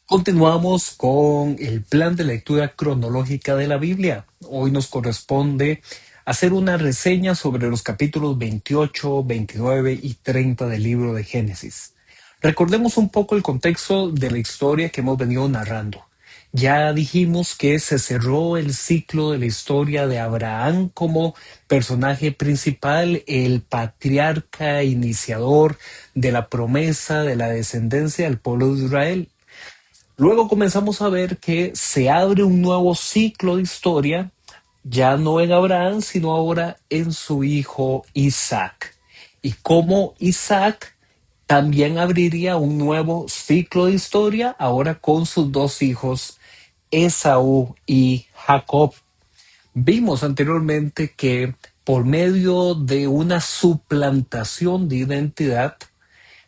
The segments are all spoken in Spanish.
Continuamos con el plan de lectura cronológica de la Biblia. Hoy nos corresponde hacer una reseña sobre los capítulos 28, 29 y 30 del libro de Génesis. Recordemos un poco el contexto de la historia que hemos venido narrando. Ya dijimos que se cerró el ciclo de la historia de Abraham como personaje principal, el patriarca iniciador de la promesa de la descendencia del pueblo de Israel. Luego comenzamos a ver que se abre un nuevo ciclo de historia, ya no en Abraham, sino ahora en su hijo Isaac. Y cómo Isaac también abriría un nuevo ciclo de historia, ahora con sus dos hijos, Esaú y Jacob. Vimos anteriormente que por medio de una suplantación de identidad,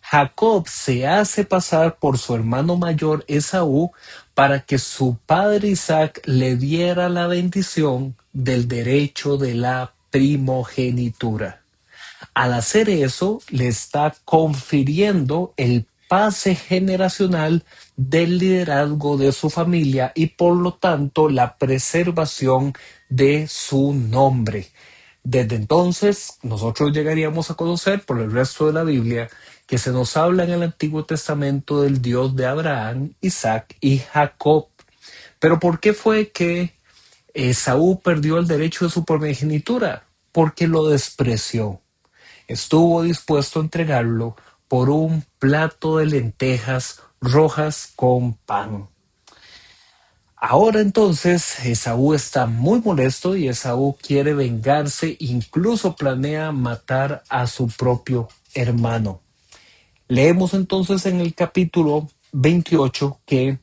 Jacob se hace pasar por su hermano mayor Esaú para que su padre Isaac le diera la bendición del derecho de la primogenitura. Al hacer eso, le está confiriendo el pase generacional del liderazgo de su familia y por lo tanto la preservación de su nombre. Desde entonces, nosotros llegaríamos a conocer por el resto de la Biblia que se nos habla en el Antiguo Testamento del Dios de Abraham, Isaac y Jacob. Pero ¿por qué fue que Esaú perdió el derecho de su primogenitura? Porque lo despreció. Estuvo dispuesto a entregarlo por un plato de lentejas rojas con pan. Ahora entonces Esaú está muy molesto y Esaú quiere vengarse, incluso planea matar a su propio hermano. Leemos entonces en el capítulo 28 que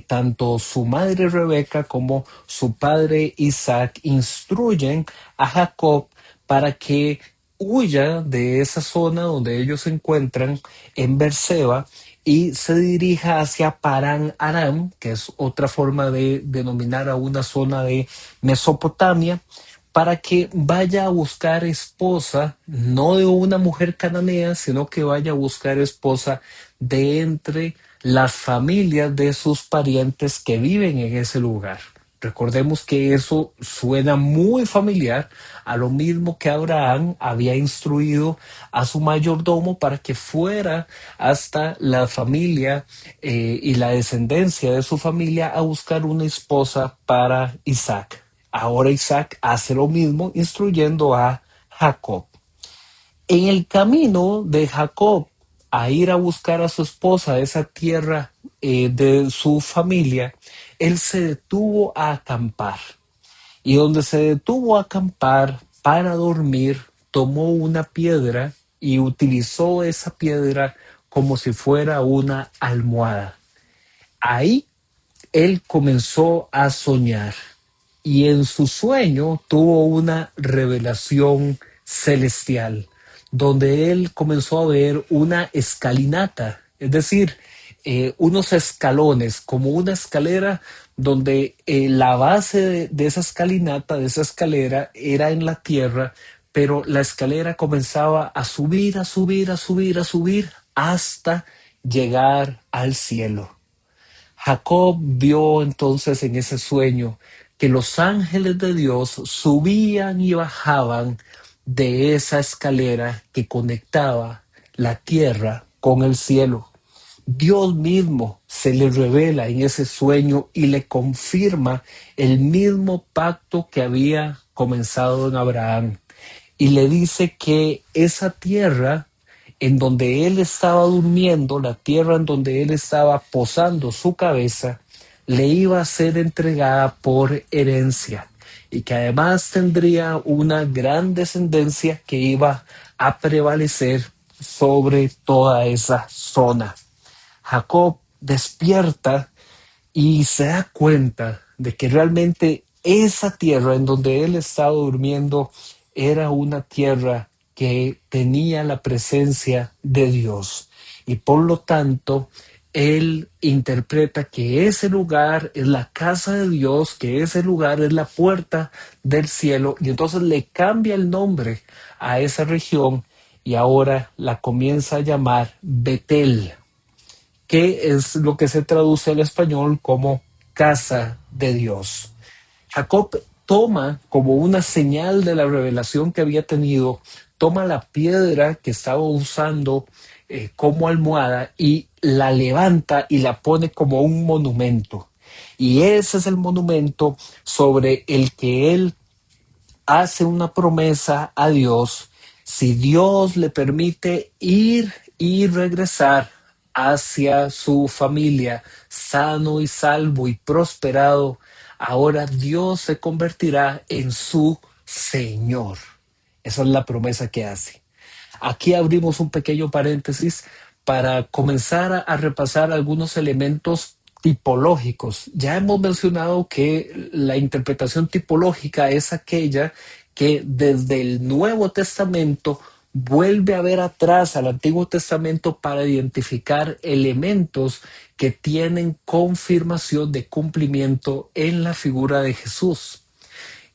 tanto su madre Rebeca como su padre Isaac instruyen a Jacob para que huya de esa zona donde ellos se encuentran en Berseba y se dirija hacia Parán Aram, que es otra forma de denominar a una zona de Mesopotamia, para que vaya a buscar esposa, no de una mujer cananea, sino que vaya a buscar esposa de entre las familias de sus parientes que viven en ese lugar. Recordemos que eso suena muy familiar a lo mismo que Abraham había instruido a su mayordomo para que fuera hasta la familia y la descendencia de su familia a buscar una esposa para Isaac. Ahora Isaac hace lo mismo instruyendo a Jacob. En el camino de Jacob a ir a buscar a su esposa, esa tierra de su familia, él se detuvo a acampar. Y donde se detuvo a acampar para dormir, tomó una piedra y utilizó esa piedra como si fuera una almohada. Ahí él comenzó a soñar y en su sueño tuvo una revelación celestial, donde él comenzó a ver una escalinata, es decir, unos escalones, como una escalera donde la base de esa escalinata, de esa escalera, era en la tierra, pero la escalera comenzaba a subir, a subir, a subir, a subir, hasta llegar al cielo. Jacob vio entonces en ese sueño que los ángeles de Dios subían y bajaban de esa escalera que conectaba la tierra con el cielo. Dios mismo se le revela en ese sueño y le confirma el mismo pacto que había comenzado en Abraham. Y le dice que esa tierra en donde él estaba durmiendo, la tierra en donde él estaba posando su cabeza, le iba a ser entregada por herencia y que además tendría una gran descendencia que iba a prevalecer sobre toda esa zona. Jacob despierta y se da cuenta de que realmente esa tierra en donde él estaba durmiendo era una tierra que tenía la presencia de Dios. Y por lo tanto, él interpreta que ese lugar es la casa de Dios, que ese lugar es la puerta del cielo, y entonces le cambia el nombre a esa región y ahora la comienza a llamar Betel, que es lo que se traduce al español como casa de Dios. Jacob toma como una señal de la revelación que había tenido, toma la piedra que estaba usando como almohada y la levanta y la pone como un monumento. Y ese es el monumento sobre el que él hace una promesa a Dios. Si Dios le permite ir y regresar hacia su familia sano y salvo y prosperado, ahora Dios se convertirá en su Señor. Esa es la promesa que hace. Aquí abrimos un pequeño paréntesis para comenzar a repasar algunos elementos tipológicos. Ya hemos mencionado que la interpretación tipológica es aquella que desde el Nuevo Testamento vuelve a ver atrás al Antiguo Testamento para identificar elementos que tienen confirmación de cumplimiento en la figura de Jesús.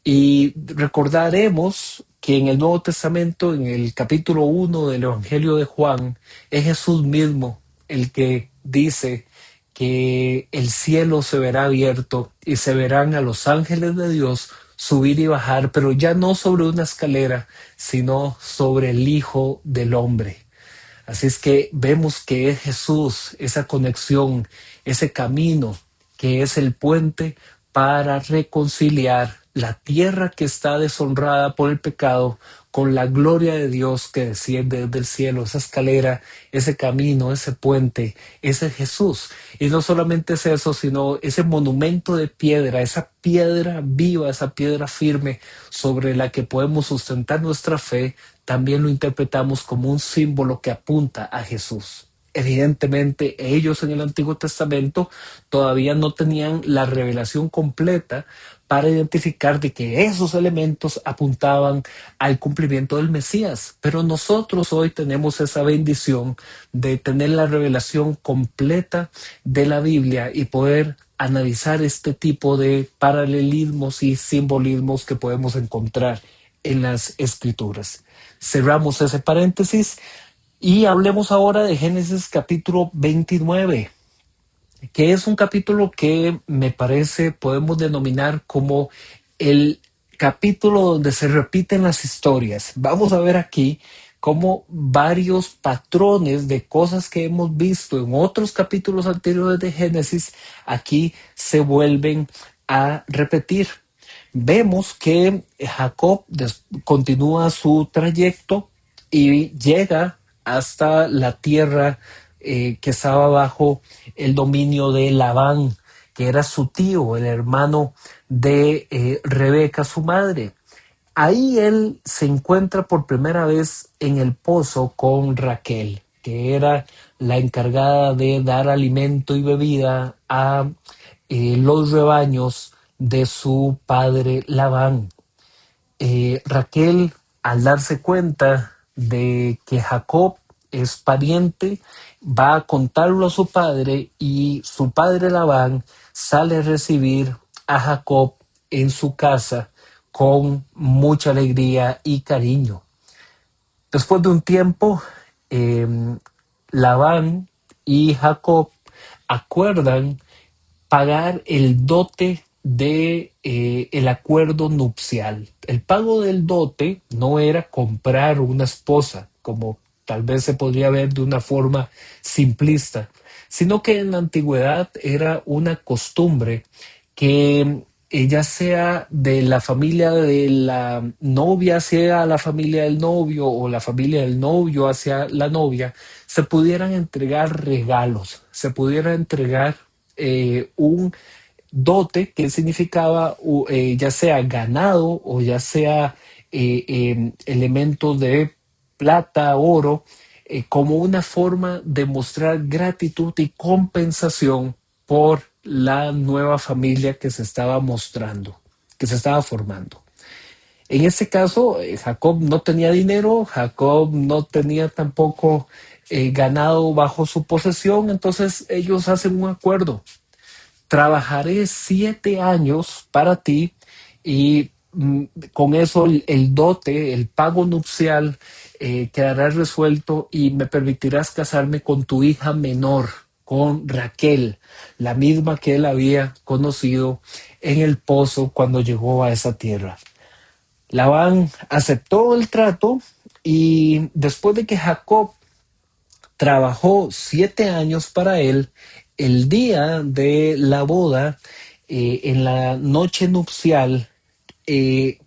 Y recordaremos que en el Nuevo Testamento, en el capítulo 1 del Evangelio de Juan, es Jesús mismo el que dice que el cielo se verá abierto y se verán a los ángeles de Dios subir y bajar, pero ya no sobre una escalera, sino sobre el Hijo del Hombre. Así es que vemos que es Jesús, esa conexión, ese camino que es el puente para reconciliar la tierra que está deshonrada por el pecado con la gloria de Dios que desciende desde el cielo, esa escalera, ese camino, ese puente, ese es Jesús. Y no solamente es eso, sino ese monumento de piedra, esa piedra viva, esa piedra firme sobre la que podemos sustentar nuestra fe, también lo interpretamos como un símbolo que apunta a Jesús. Evidentemente, ellos en el Antiguo Testamento todavía no tenían la revelación completa para identificar de que esos elementos apuntaban al cumplimiento del Mesías. Pero nosotros hoy tenemos esa bendición de tener la revelación completa de la Biblia y poder analizar este tipo de paralelismos y simbolismos que podemos encontrar en las Escrituras. Cerramos ese paréntesis y hablemos ahora de Génesis capítulo 29, que es un capítulo que me parece podemos denominar como el capítulo donde se repiten las historias. Vamos a ver aquí cómo varios patrones de cosas que hemos visto en otros capítulos anteriores de Génesis aquí se vuelven a repetir. Vemos que Jacob continúa su trayecto y llega hasta la tierra que estaba bajo el dominio de Labán, que era su tío, el hermano de Rebeca, su madre. Ahí él se encuentra por primera vez en el pozo con Raquel, que era la encargada de dar alimento y bebida a los rebaños de su padre Labán. Raquel, al darse cuenta de que Jacob es pariente, va a contarlo a su padre y su padre Labán sale a recibir a Jacob en su casa con mucha alegría y cariño. Después de un tiempo, eh, Labán y Jacob acuerdan pagar el dote de el acuerdo nupcial. El pago del dote no era comprar una esposa, como tal vez se podría ver de una forma simplista, sino que en la antigüedad era una costumbre que ella sea de la familia de la novia hacia la familia del novio o la familia del novio hacia la novia, se pudieran entregar regalos, se pudiera entregar un dote que significaba ya sea ganado o ya sea elementos de plata, oro, como una forma de mostrar gratitud y compensación por la nueva familia que se estaba mostrando, que se estaba formando. En este caso, Jacob no tenía dinero, Jacob no tenía tampoco ganado bajo su posesión, entonces ellos hacen un acuerdo. Trabajaré 7 años para ti y con eso el dote, el pago nupcial quedará resuelto y me permitirás casarme con tu hija menor, con Raquel, la misma que él había conocido en el pozo cuando llegó a esa tierra. Labán aceptó el trato y después de que Jacob trabajó 7 años para él, el día de la boda, en la noche nupcial,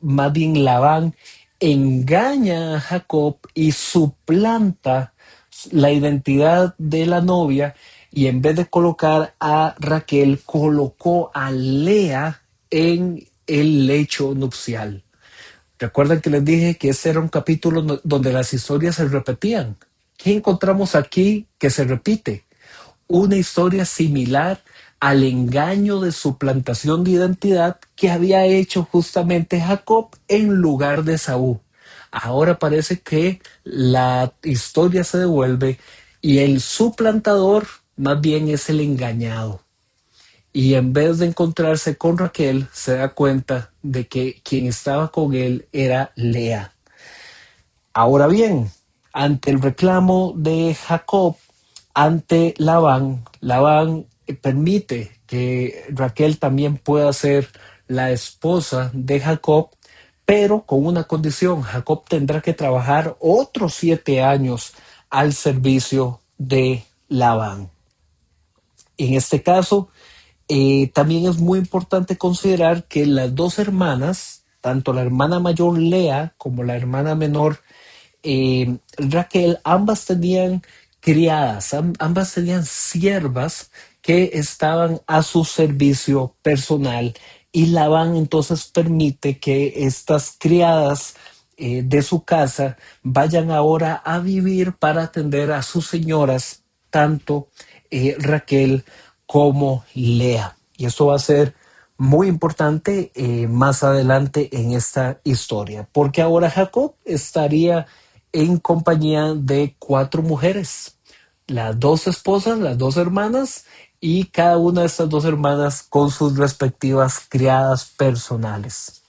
más bien Labán engaña a Jacob y suplanta la identidad de la novia y en vez de colocar a Raquel, colocó a Lea en el lecho nupcial. Recuerden que les dije que ese era un capítulo donde las historias se repetían. ¿Qué encontramos aquí que se repite? Una historia similar al engaño de suplantación de identidad que había hecho justamente Jacob en lugar de Saúl. Ahora parece que la historia se devuelve y el suplantador más bien es el engañado. Y en vez de encontrarse con Raquel, se da cuenta de que quien estaba con él era Lea. Ahora bien, ante el reclamo de Jacob ante Labán, Labán permite que Raquel también pueda ser la esposa de Jacob, pero con una condición: Jacob tendrá que trabajar otros 7 años al servicio de Labán. En este caso, también es muy importante considerar que las dos hermanas, tanto la hermana mayor Lea como la hermana menor Raquel, ambas tenían criadas, ambas tenían siervas que estaban a su servicio personal y Labán entonces permite que estas criadas de su casa vayan ahora a vivir para atender a sus señoras, tanto Raquel como Lea. Y eso va a ser muy importante más adelante en esta historia, porque ahora Jacob estaría en compañía de 4 mujeres, las dos esposas, las dos hermanas, y cada una de estas dos hermanas con sus respectivas criadas personales.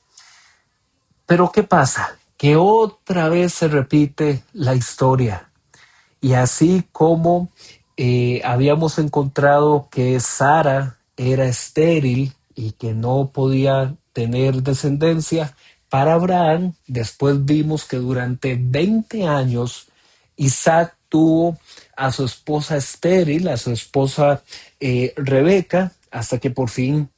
Pero ¿qué pasa? Que otra vez se repite la historia. Y así como habíamos encontrado que Sara era estéril y que no podía tener descendencia para Abraham, después vimos que durante 20 años Isaac tuvo a su esposa estéril, a su esposa Rebeca, hasta que por fin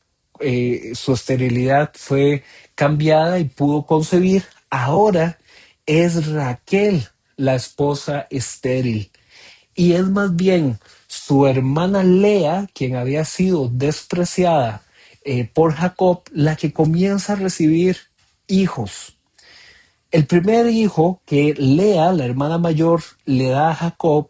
su esterilidad fue cambiada y pudo concebir. Ahora es Raquel la esposa estéril. Y es más bien su hermana Lea, quien había sido despreciada por Jacob, la que comienza a recibir hijos. El primer hijo que Lea, la hermana mayor, le da a Jacob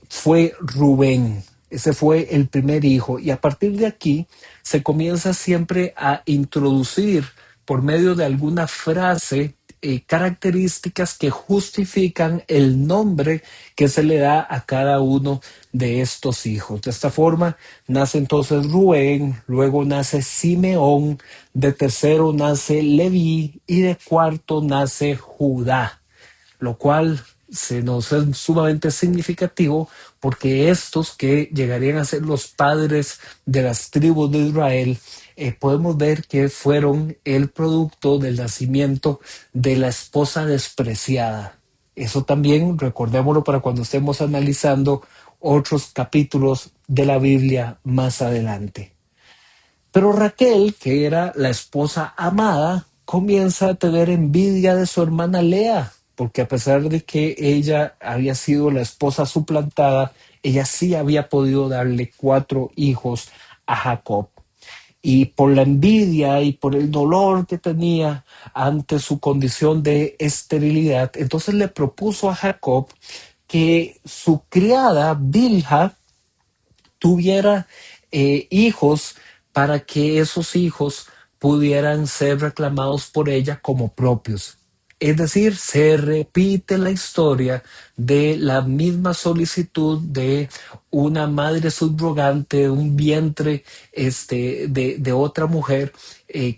fue Rubén. Ese fue el primer hijo. Y a partir de aquí se comienza siempre a introducir por medio de alguna frase características que justifican el nombre que se le da a cada uno de estos hijos. De esta forma nace entonces Rubén, luego nace Simeón, de tercero nace Leví y de cuarto nace Judá, lo cual se nos es sumamente significativo porque estos que llegarían a ser los padres de las tribus de Israel, podemos ver que fueron el producto del nacimiento de la esposa despreciada. Eso también recordémoslo para cuando estemos analizando otros capítulos de la Biblia más adelante. Pero Raquel, que era la esposa amada, comienza a tener envidia de su hermana Lea, porque a pesar de que ella había sido la esposa suplantada, ella sí había podido darle 4 hijos a Jacob. Y por la envidia y por el dolor que tenía ante su condición de esterilidad, entonces le propuso a Jacob que su criada Bilha tuviera hijos para que esos hijos pudieran ser reclamados por ella como propios. Es decir, se repite la historia de la misma solicitud de una madre subrogante, un vientre de otra mujer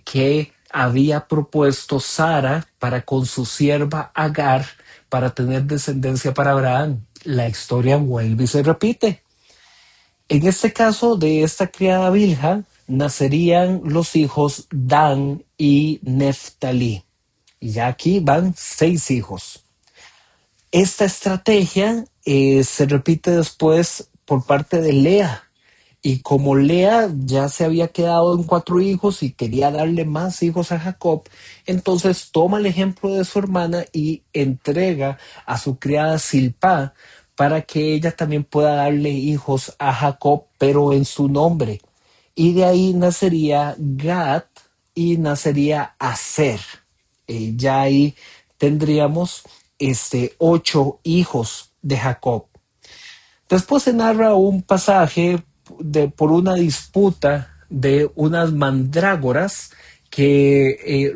que había propuesto Sara para con su sierva Agar para tener descendencia para Abraham. La historia vuelve y se repite. En este caso de esta criada Bilha, nacerían los hijos Dan y Neftalí. Y ya aquí van 6 hijos. Esta estrategia se repite después por parte de Lea. Y como Lea ya se había quedado en 4 hijos y quería darle más hijos a Jacob, entonces toma el ejemplo de su hermana y entrega a su criada Silpa para que ella también pueda darle hijos a Jacob, pero en su nombre. Y de ahí nacería Gad y nacería Aser. Ya ahí tendríamos 8 hijos de Jacob. Después se narra un pasaje por una disputa de unas mandrágoras que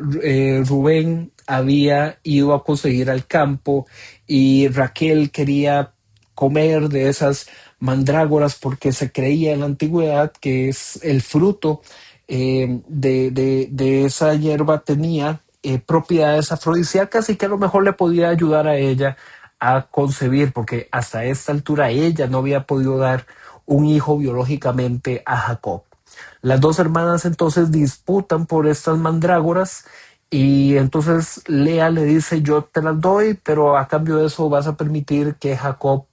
Rubén había ido a conseguir al campo y Raquel quería comer de esas mandrágoras porque se creía en la antigüedad que es el fruto de esa hierba tenía propiedades afrodisíacas y que a lo mejor le podía ayudar a ella a concebir, porque hasta esta altura ella no había podido dar un hijo biológicamente a Jacob. Las dos hermanas entonces disputan por estas mandrágoras y entonces Lea le dice yo te las doy, pero a cambio de eso vas a permitir que Jacob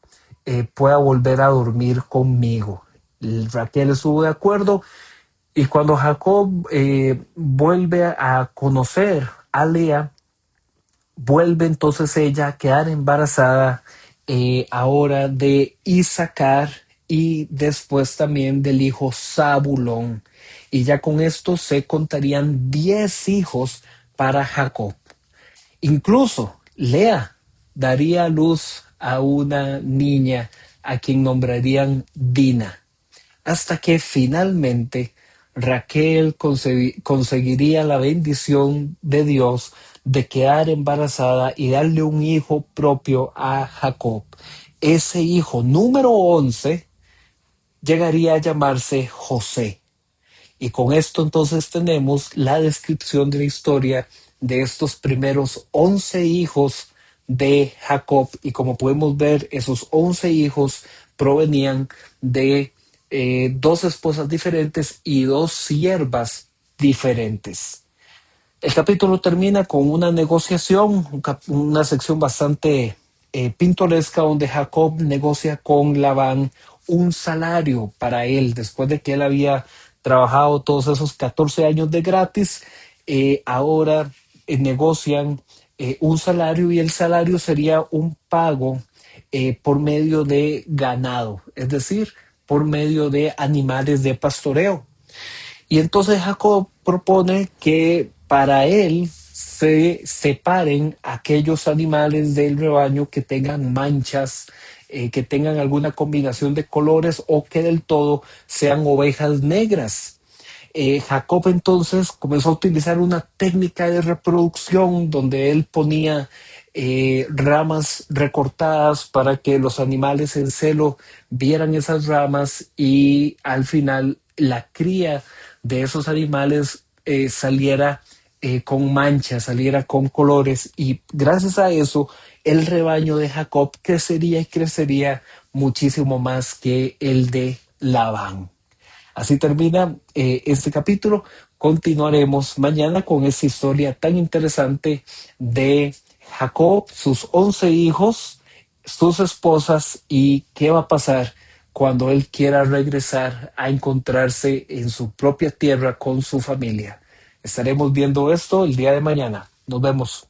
pueda volver a dormir conmigo. Raquel estuvo de acuerdo y cuando Jacob vuelve a conocer a Lea, vuelve entonces ella a quedar embarazada ahora de Isaacar y después también del hijo Zabulón. Y ya con esto se contarían 10 hijos para Jacob. Incluso Lea daría a luz a una niña a quien nombrarían Dina, hasta que finalmente Raquel conseguiría la bendición de Dios de quedar embarazada y darle un hijo propio a Jacob. Ese hijo número 11 llegaría a llamarse José. Y con esto entonces tenemos la descripción de la historia de estos primeros 11 hijos de Jacob. Y como podemos ver, esos 11 hijos provenían de 2 esposas diferentes y 2 siervas diferentes. El capítulo termina con una negociación, una sección bastante pintoresca donde Jacob negocia con Labán un salario para él después de que él había trabajado todos esos 14 años de gratis. Ahora negocian un salario y el salario sería un pago por medio de ganado, es decir, por medio de animales de pastoreo. Y entonces Jacob propone que para él se separen aquellos animales del rebaño que tengan manchas, que tengan alguna combinación de colores o que del todo sean ovejas negras. Jacob entonces comenzó a utilizar una técnica de reproducción donde él ponía ramas recortadas para que los animales en celo vieran esas ramas y al final la cría de esos animales saliera con manchas, saliera con colores y gracias a eso el rebaño de Jacob crecería y crecería muchísimo más que el de Labán. Así termina este capítulo. Continuaremos mañana con esta historia tan interesante de Jacob, sus 11 hijos, sus esposas y qué va a pasar cuando él quiera regresar a encontrarse en su propia tierra con su familia. Estaremos viendo esto el día de mañana. Nos vemos.